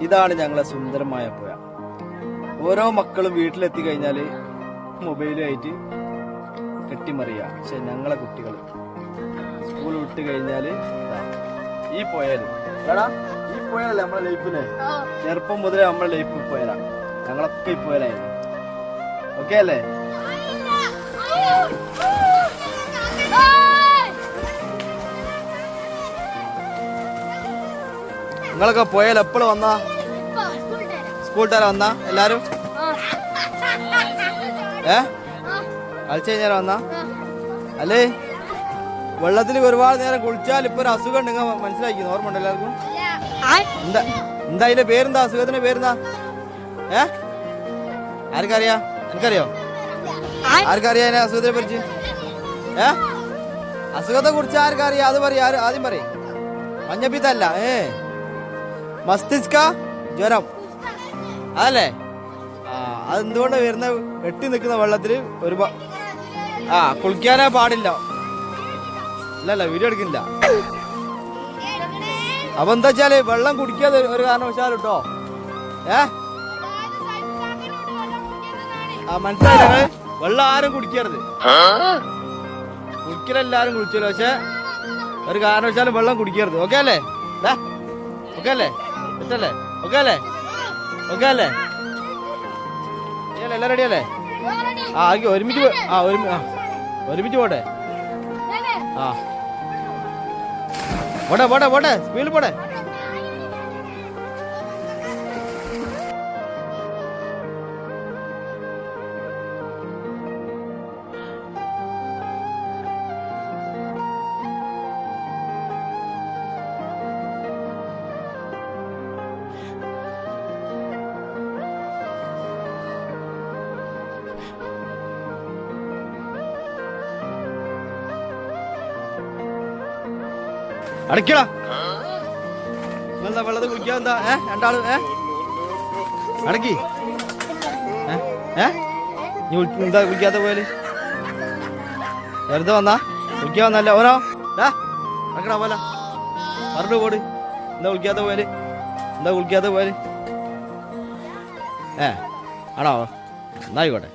ഇതാണ് ഞങ്ങളെ സുന്ദരമായ പുഴ. ഓരോ മക്കളും വീട്ടിലെത്തി കഴിഞ്ഞാല് മൊബൈലുമായിട്ട് കെട്ടിമറിയുക. പക്ഷെ ഞങ്ങളെ കുട്ടികൾ സ്കൂൾ വിട്ട് കഴിഞ്ഞാല് ഈ പുഴയില് ഈ പുഴയല്ലേ നമ്മളെ ലൈഫിലെ ചെറുപ്പം മുതലേ നമ്മളെ ലൈഫ് പോയതാണ്. ഞങ്ങളൊക്കെ ഈ പുഴയിലായിരുന്നു. ഓക്കെ അല്ലേ? നിങ്ങളൊക്കെ പോയാൽ എപ്പോഴും വന്നാ സ്കൂൾ തരാ വന്നാ എല്ലാരും കളിച്ചു കഴിഞ്ഞാൽ വന്നാ അല്ലേ? വെള്ളത്തിൽ ഒരുപാട് നേരം കുളിച്ചാൽ ഇപ്പൊ ഒരു അസുഖം ഉണ്ട്. നിങ്ങൾ മനസ്സിലാക്കി? ഓർമ്മ ഉണ്ട് എല്ലാവർക്കും? എന്താ അതിന്റെ പേരെന്താ? അസുഖത്തിന്റെ പേരെന്താ? ആർക്കറിയാ? എനിക്കറിയോ? ആർക്കറിയാ അതിനെ അസുഖത്തിനെ കുറിച്ച്? അസുഖത്തെ കുറിച്ച് ആർക്കറിയാം? അത് പറയാ. ആദ്യം പറയും. മഞ്ഞപ്പിത്തല്ല, മസ്തിഷ്ക ജ്വരം അതല്ലേ? അതെന്തുകൊണ്ട് വരുന്ന കെട്ടി നിൽക്കുന്ന വെള്ളത്തില് കുളിക്കാനേ പാടില്ല. ഇല്ലല്ല, വീഡിയോ എടുക്കില്ല. അപ്പൊ എന്താ വെച്ചാല് വെള്ളം കുടിക്കാതെ ഒരു കാരണവശാലും കേട്ടോ. മനസ്സിലായില്ലേ? വെള്ളം ആരും കുടിക്കരുത്. കുടിക്കലെല്ലാരും കുടിച്ചല്ലോ, പക്ഷെ ഒരു കാരണവശാലും വെള്ളം കുടിക്കരുത്. ഓക്കെ അല്ലേ? ഓക്കെ അല്ലേ? തെറ്റല്ലേ? ഓക്കെ അല്ലേ? ഓക്കെ അല്ലേ? എല്ലാം റെഡി അല്ലേ? ഒരുമിച്ച് ഒരുമിച്ച് പോട്ടെ. പോട്ടെ സ്പീഡിൽ പോട്ടെ. അടയ്ക്കടാ. നിങ്ങളെന്താ വെള്ളത്തിൽ കുളിക്കാൻ? എന്താ രണ്ടാള് അടക്കി? നീ എന്താ കുളിക്കാത്ത പോയാല്? വെറുതെ വന്നാ കുളിക്കാൻ വന്നല്ലേ? ഓനോ അടക്കടാ പോലെ പറഞ്ഞു പോട്. എന്താ കുളിക്കാത്ത പോയാല്? എന്താ കുളിക്കാത്ത പോയാല്? ആണോ? എന്നായിക്കോട്ടെ.